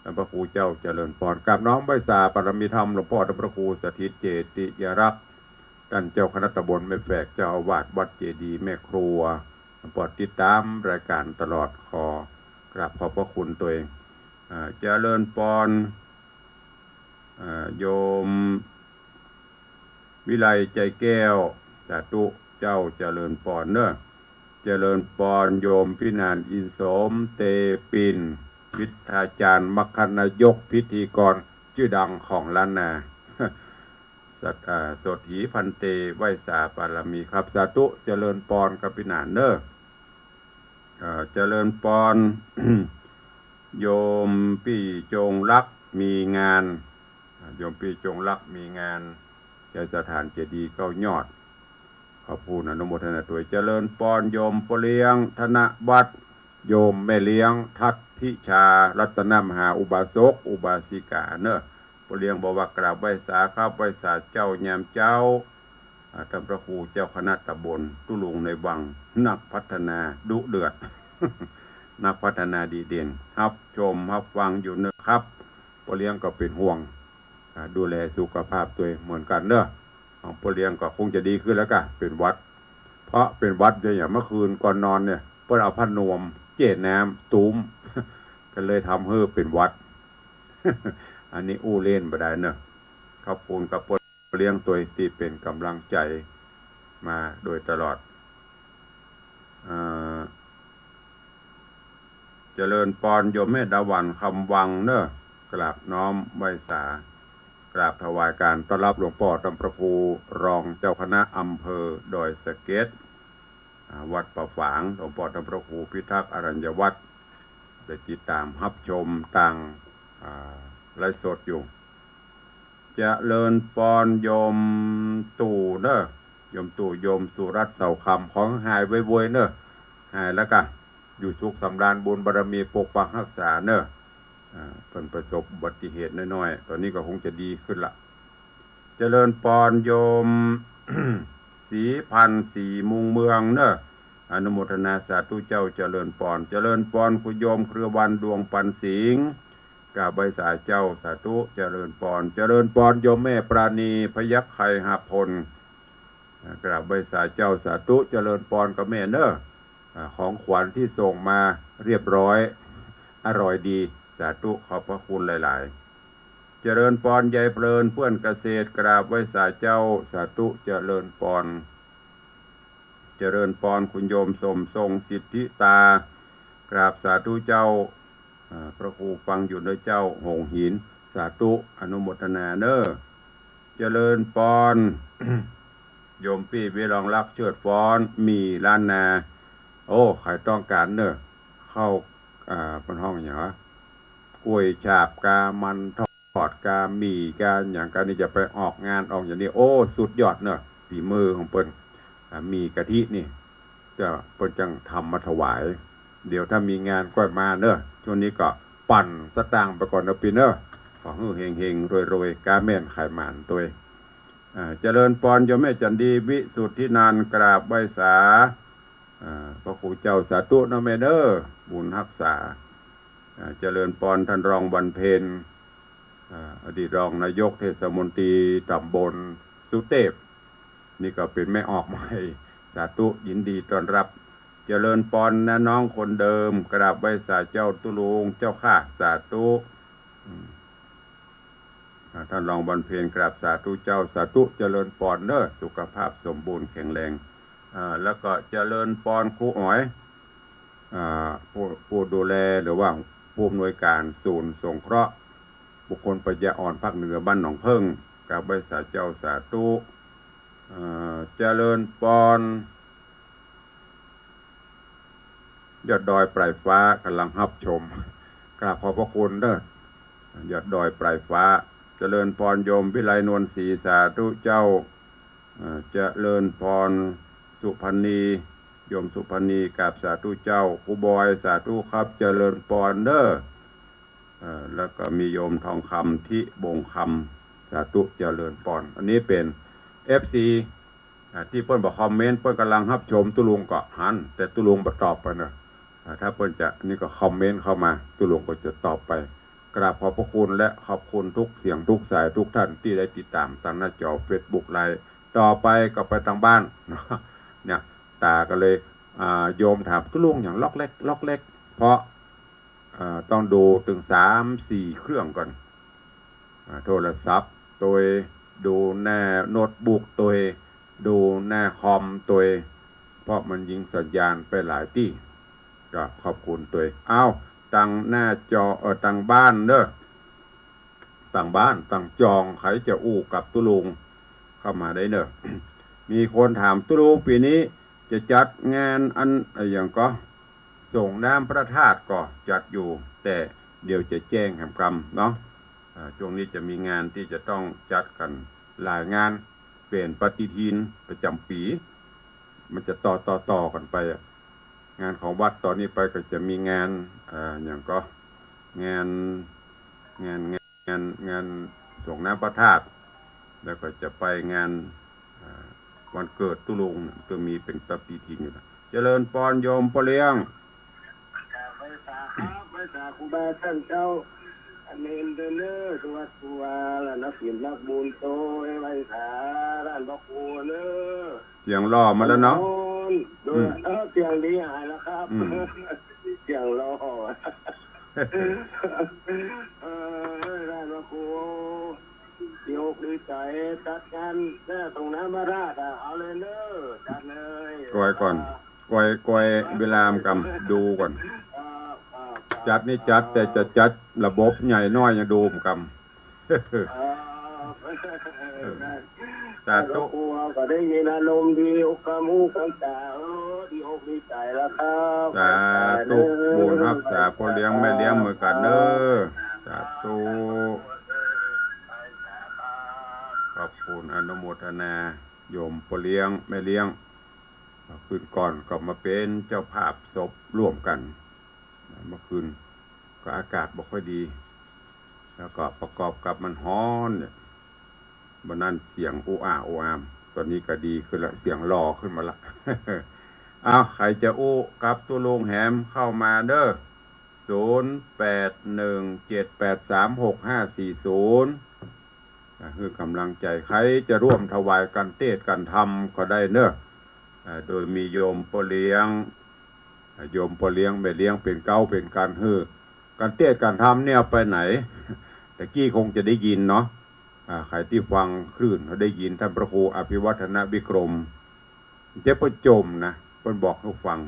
ท่านพระครูเจ้าเจริญปอนกับน้องไหว้สาปรมีธรรมหลวงพ่อท่านพระครูสถิตเจติยรักษ์ท่านเจ้าคณะตำบลแม่แฝกเจ้าอาวาสวัดเจดีย์แม่ครัวโปรดติดตามรายการตลอดกราบขอบพระคุณตัวเองเจริญปอนโยมวิไลใจแก้วสาธุเจ้าเจริญปอนเนอะเจริญปอนโยมพินานอินสมเตปินวิทยาจารย์มคณายกพิธีกรชื่อดังของล้านนาสดหีพันเตไหว้สาปารมีครับสาธุเจริญปอนกับพินานเนอะเจริญปอน โยมพี่จงรักมีงานโยมพี่จงรักมีงานใจสถานเจดีย์เก้ายอดขอบคุณอนุโมทนาตัวเจริญปอนโยมปเลี้ยงธนวัฒน์โยมแม่เลี้ยงทัตพิชารัตนมหาอุบาสกอุบาสิกาเนอะปเลี้ยงบอกว่ากราบไหว้สาครับไหว้สาเจ้ายามเจ้าท่านพระครูเจ้าคณะตำบลตุลุงในวังนักพัฒนาดุเดือด นักพัฒนาดีเด่นรับชมรับฟังอยู่เนอะครับปเลี้ยงก็เป็นห่วงดูแลสุขภาพตัวเองเหมือนกันเนอะของปเลี้ยงก็คงจะดีขึ้นแล้วก็เป็นวัดเพราะเป็นวัดอย่างเมื่อคืนก่อนนอนเนี่ยเพื่อเอาผ้านวมเจ็ดน้ำตุ้ม ก็เลยทำให้เป็นวัด อันนี้อู้เล่นไปได้เนอะขอบคุณกับปเลี้ยงตัวที่เป็นกำลังใจมาโดยตลอดเจริญปอนโยมแม่ดาวันคำวังเนอะกราบน้อมไหว้สากราบถวายการต้อนรับหลวงพ่อท่านพระครูรองเจ้าคณะอำเภอดอยสะเก็ดวัดประฝางหลวงพ่อท่านพระครูพิทักษ์อรัญญวัฒน์ได้ติดตามรับชมต่างไลฟ์สดอยู่เจริญปอนโยมตู่เนอะโยมตู่โยมสุรัตน์เสาคำของหายไว้ๆเนอะหายแล้วกันอยู่สุขสำราญบุญบารมีปกปักรักษาเนอะเพิ่นประสบอุบัติเหตุน้อยๆตอนนี้ก็คงจะดีขึ้นละเจริญปอนโยม สีพันธ์สีมุงเมืองเนอะอนุโมทนาสาธุเจ้าเจริญปอนเจริญปอนคุณโยมเครือวันดวงปันสิงห์กราบไหว้สาเจ้าสาธุเจริญปอนเจริญปอนโยมแม่ปราณีพยัคฆ์ไข่หาพลกราบไหว้สาเจ้าสาธุเจริญปอนกับแม่เนอะของขวัญที่ส่งมาเรียบร้อยอร่อยดีสาธุขอบพระคุณหลายๆเจริญปอนยายเพลินเพื่อนเกษตรกราบไหว้สาเจ้าสาธุเจริญปอนเจริญปอนคุณโยมสมทรงสิทธิตากราบสาธุเจ้าพระครูฟังอยู่ในเจ้าหงหินสาธุอนุโมทนาเนอเจริญปอน โยมพี่วิรองรักเชิดฟ้อนมีล้านนาโอ้ใครต้องการเนอะเข้าเป็นห้องอย่างวะกล้วยฉาบกามันทอดกาหมี่กาอย่างการนี้จะไปออกงานออกอย่างนี้โอ้สุดยอดเนอะฝีมือของเปิ้นมีกะทินี่จะเปิ้นจังทำมาถวายเดี๋ยวถ้ามีงานก็มาเนอะช่วงนี้ก็ปั่นสตางค์ไปก่อนนะปีเนอะขอให้เฮงๆรวยๆกาแม่นไข่หมานตัวเจริญปอนโยมแม่จันดีวิสุทธินานกราบไหว้สาพระครูเจ้าสาธุนะแม่เนอบุญรักษาเจริญปอนท่านรองวันเพ็ญอดีตรองนายกเทศมนตรีตำบลสุเทพนี่ก็เป็นแม่ออกใหม่สาธุยินดีต้อนรับเจริญปอนนะน้องคนเดิมกราบไหว้สาเจ้าตุลุงเจ้าข้าสาธุท่านรองบรรเพนกราบสาธุเจ้าสาธุเจริญปอนเนอะสุขภาพสมบูรณ์แข็งแรงแล้วก็เจริญปอนครูอ๋อยผู้ดูแลหรือว่าผู้อำนวยการศูนย์สงเคราะห์บุคคลปัญญาอ่อนภาคเหนือบ้านหนองเพิ่งกราบไหว้สาเจ้าสาธุเจริญปอนยอดดอยปลายฟ้ากำลังรับชมกราบขอบพระคุณเด้อ ยอดดอยปลายฟ้าเจริญพรโยมวิไลนวลศรีสาธุเจ้าเจริญพรสุพรรณีโยมสุพรรณีกับสาธุเจ้าครูบอยสาธุครับเจริญพรเด้อแล้วก็มีโยมทองคำที่บงคำสาธุเจริญพรอันนี้เป็น FC ที่เพิ่นบอกคอมเมนต์เพิ่นกำลังรับชมตุลุงก็หันแต่ตุลุงบ่ตอบไปนะถ้าเพิ่นจะนี่ก็คอมเมนต์เข้ามาตุลุงก็จะตอบไปกราบขอบพระคุณและขอบคุณทุกเสียงทุกสายทุกท่านที่ได้ติดตามทางหน้าจอ Facebook ไลฟ์ต่อไปก็ไปทางบ้านเนี่ยตาก็เลยโยมถามตุลุงอย่างล็อกเล็กเพราะต้องดูถึง 3-4 เครื่องก่อนโทรศัพท์ตัวดูหน้าโน้ตบุ๊กตัวดูหน้าคอมตัวเพราะมันยิงสัญญาณไปหลายที่ก็ขอบคุณตัวเอาตั้งหน้าจอตั้งบ้านเด้อตั้งบ้านตั้งจองใครจะอู้กับตุลุงเข้ามาได้เด้อ มีคนถามตุลุงปีนี้จะจัดงานอันอย่างก็ส่งน้ำพระธาตุก็จัดอยู่แต่เดี๋ยวจะแจ้งแห่งกรรมเนาะช่วงนี้จะมีงานที่จะต้องจัดกันหลายงานเป็นปฏิทินประจำปีมันจะต่อกันไปงานของวัดตอนนี้ไปก็จะมีงานอย่างก็งานส่งน้ำพระธาตุแล้วก็จะไปงานวันเกิดตุลุงก็มีเป็นปฏิทินอยู่นะเจริญพรโยมพ่อเลี้ยงไปสาครูบาท่านเจ้าอันเนนเดนเนอร์สวัสดิ์วาและนักศิลป์นักบุญโตไว้ขาด้านพระครูเนอเสียงล่อมาแล้วเนาะโดยเสียงดีหายแล้วครับเสียงล่อด้านพระครูดีอกดีใจจัดกันแน่ตรงน้ำมาราดเอาเลยเนอจัดเลยกวยก่อนกวยเวลามกำดูก่อนจัดนี่จัดแต่จะจัดระบบใหญ่น้อยยังดูมกำสาธุก็ได้ยินอารมณ์ดีอกกมูกันตาดีอกดีใจแล้วครับสาธุบุญรักษาพ่อเลี้ยงแม่เลี้ยงมือกันเด้อสาธุขอบคุณอนุโมทนาโยมพ่อเลี้ยงแม่เลี้ยงคืนก่อนก็มาเป็นเจ้าภาพศพร่วมกันเมื่อคืนก็อากาศบ่ค่อยดีแล้วก็ประกอบกับมันฮ้อนเนี่ยบันนั้นเสียงอูอาโออามตอนนี้ก็ดีขึ้นละเสียงรอขึ้นมาละ เอาใครจะอู้กับตุลุงแหมเข้ามาเด้อ0817836540คือกำลังใจใครจะร่วมถวายกันเทศกันธรรมก็ได้เนอะโดยมีโยมพ่อเลี้ยงแม่เลี้ยงเป็นเก้าเป็นการการเทศการธรรมเนี่ยไปไหนแต่กี้คงจะได้ยินเนาะใครที่ฟังคลื่นเขาได้ยินท่านพระครูอภิวัฒนวิกรมเจ้าประจมนะเพิ่นบอกให้ฟัง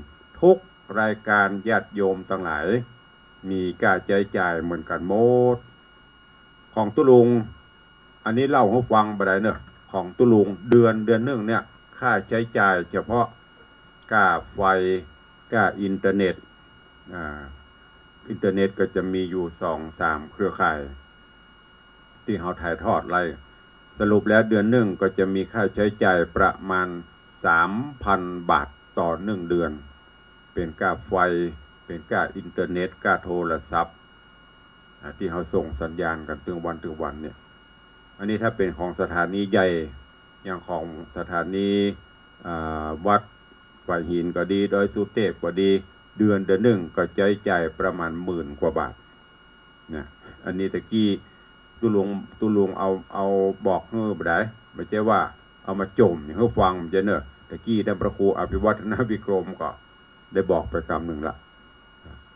ทุกรายการญาติโยมทั้งหลายมีค่าใช้จ่ายเหมือนกันหมดของตุลุงอันนี้เล่าให้ฟังไปได้เนอะของตุลุงเดือนนึงเนี่ยค่าใช้จ่ายเฉพาะค่าไฟค่าอินเทอร์เน็ตก็จะมีอยู่ 2-3 เครือข่ายที่เขาถ่ายทอดไล่สรุปแล้วเดือนนึงก็จะมีค่าใช้จ่ายประมาณ 3,000 บาทต่อ1เดือนเป็นค่าไฟเป็นค่าอินเทอร์เน็ตค่าโทรศัพท์ที่เขาส่งสัญญาณกันถึงวันเนี่ยอันนี้ถ้าเป็นของสถานีใหญ่อย่างของสถานีวัดฝ่ายหินก็ดีดอยสุเทพก็ดีเดือนนึงก็ใช้จ่ายประมาณ10,000 กว่าบาทเนี่ยอันนี้ตะกี้ตุลุงเอาบอกเฮ้อบ่ได้ไม่ใช่ว่าเอามาจมอย่างเฮ้อฟังมันจะเนอะตะกี้ท่านพระครูอภิวัฒนวิกรมก็ได้บอกไปคำหนึ่งละ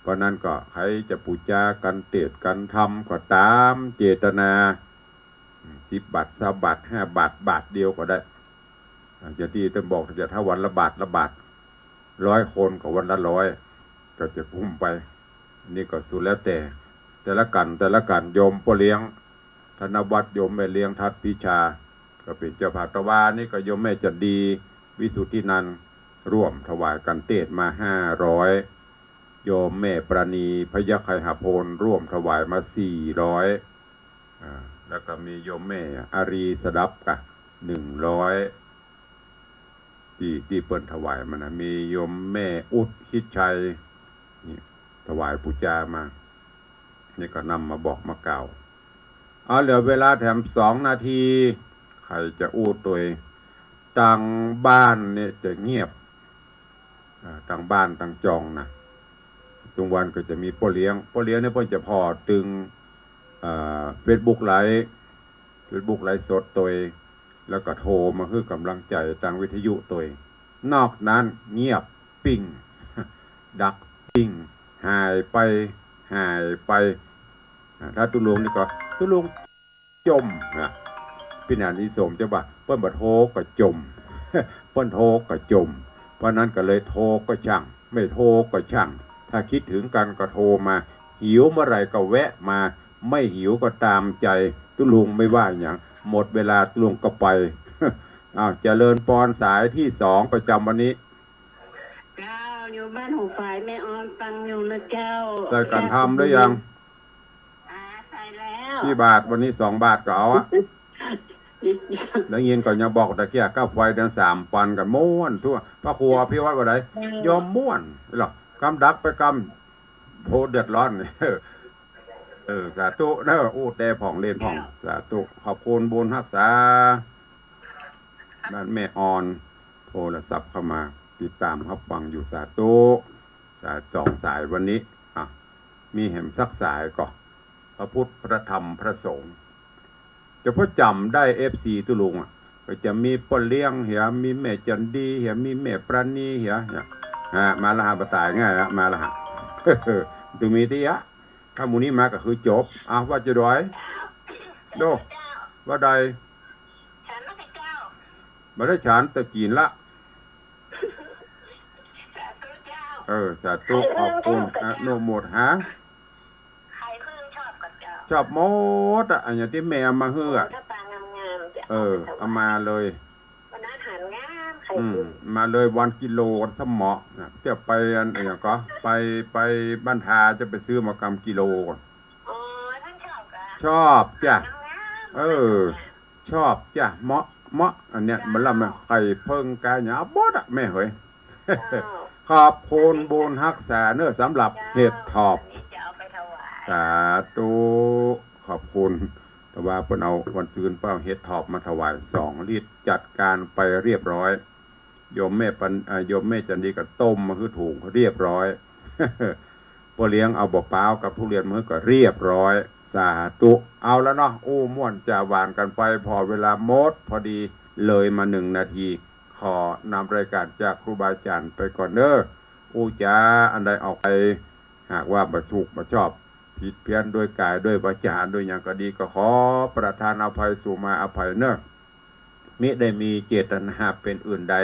เพราะนั้นก็ใครจะปูจากันเทศกันธรรมก็ตามเจตนา10 บาท20 บาท5 บาทบาทเดียวก็ได้อย่างที่ท่านบอกจะถ้าวันละบาท100 คนก็วันละ100ก็จะคุ้มไปนี่ก็สุดแล้วแต่ละกันโยมพ่อเลี้ยงธนวัฒน์โยมแม่เลี้ยงทัดพิชาก็เป็นเจ้าภาพตะวานี่ก็โยมแม่จันดีวิสุทธินันท์ร่วมถวายกันเทศมา500 โยมแม่ประณีพยัคฆหโพลร่วมถวายมา400แล้วก็มีโยมแม่อารีสดับกะ100ที่เปิ้นถวายมานะมีโยมแม่อุดฮิตชัยนี่ถวายปูจามานี่ก็นำมาบอกมากล่าวเหลือเวลาแถม2 นาทีใครจะอู้ตัวต่างบ้านเนี่ยจะเงียบต่างบ้านต่างจองนะตรงวันก็จะมีพ่อเลี้ยงเนี่ยเพิ่นจะพอตึงFacebook ไลฟ์สดตัวแล้วก็โทรมาคือกำลังใจทางวิทยุตัวนอกนั้นเงียบปิ้งดักปิ้งหายไปถ้าตุลุงนี่ก็ตุลุงจมนะพี่นานิสมจะว่าเปิ้นบ่โทรก็จม เปิ้นโทรก็จมเพราะนั้นก็เลยโทรก็ช่างไม่โทรก็ช่างถ้าคิดถึงกันก็โทรมาหิวเมื่อไหร่ก็แวะมาไม่หิวก็ตามใจตุลุงไม่ว่าอย่างหมดเวลาตุลุงก็ไป เจริญพรสายที่2ประจำวันนี้เจ้าอยู่บ้านหูฝ่ายแม่ออนฟังอยู่นะเจ้าใส่กันทำหรือยังใส่แล้วกี่บาทวันนี้2 บาทก็เอาอะแล้วยินก่อนยังบอกตะเกียก้าไฟเดือน3 ปันกันม้วนทั่วพระครัวพี่วัดว่าไดยอมม้วนหรอกำดักไปกำโพเดือดร้อนสาธุเด้ออู้แต่ผ่องเล่นผ่องสาธุขอบคุณบุญรักษาบ้านแม่ออนโทรศัพท์เข้ามาติดตามรับฟังอยู่สาธุ2 สายวันนี้มีแหมสักสายก่อนพระพุทธพระธรรมพระสงฆ์จะพอจำได้ FC ตุลุงก็จะมีป้าเลี้ยงเหียมีแม่จันดีเหียมีแม่ปราณีเหียมาละหาประตายง่ายละมาละหาตุมีที่ถ้ามูนี้มาก็คือจบว่าจะด้อยโดว่าใดมาได้ฉันตะกินละสาธุขอบคุณโนโมดฮะชอบหมดอันอย่างที่แม่มาเฮือเอามาเลยมาเลยวันกิโลกันสมอจะไปอันอย่างก็ไปบ้านทาจะไปซื้อมากำกิโลก่อนชอบจ้ะชอบจ้ะเหมาะอันเนี้ยมันละมันไข่เพิ่งกายหยาบดแม่เฮ้ยขอบคุณบุญรักษาเนื้อสำหรับเห็ดถอบสาธุขอบคุณแต่ว่าเพิ่นเอาวันซืนเป้าเห็ดถอบมาถวาย2 ลิตรจัดการไปเรียบร้อยโยมแม่จันดีก็ต้มมาคือถูกเรียบร้อยพ่อเลี้ยงเอาบ่เปล่ากับทุเรียนมื้อก็เรียบร้อยสาธุเอาแล้วเนาะม่วนจะหวานกันไปพอเวลาหมดพอดีเลยมา1 นาทีขอนำรายการจากครูบาอาจารย์ไปก่อนเด้อจ้าอันใดออกไปหากว่าบ่ถูกบ่ชอบผิดเพี้ยนด้วยกายด้วยวาจาด้วยอย่างก็ดีก็ขอประทานอภัยสู่มาอภัยเนอะมิได้มีเจตนาเป็นอื่นใด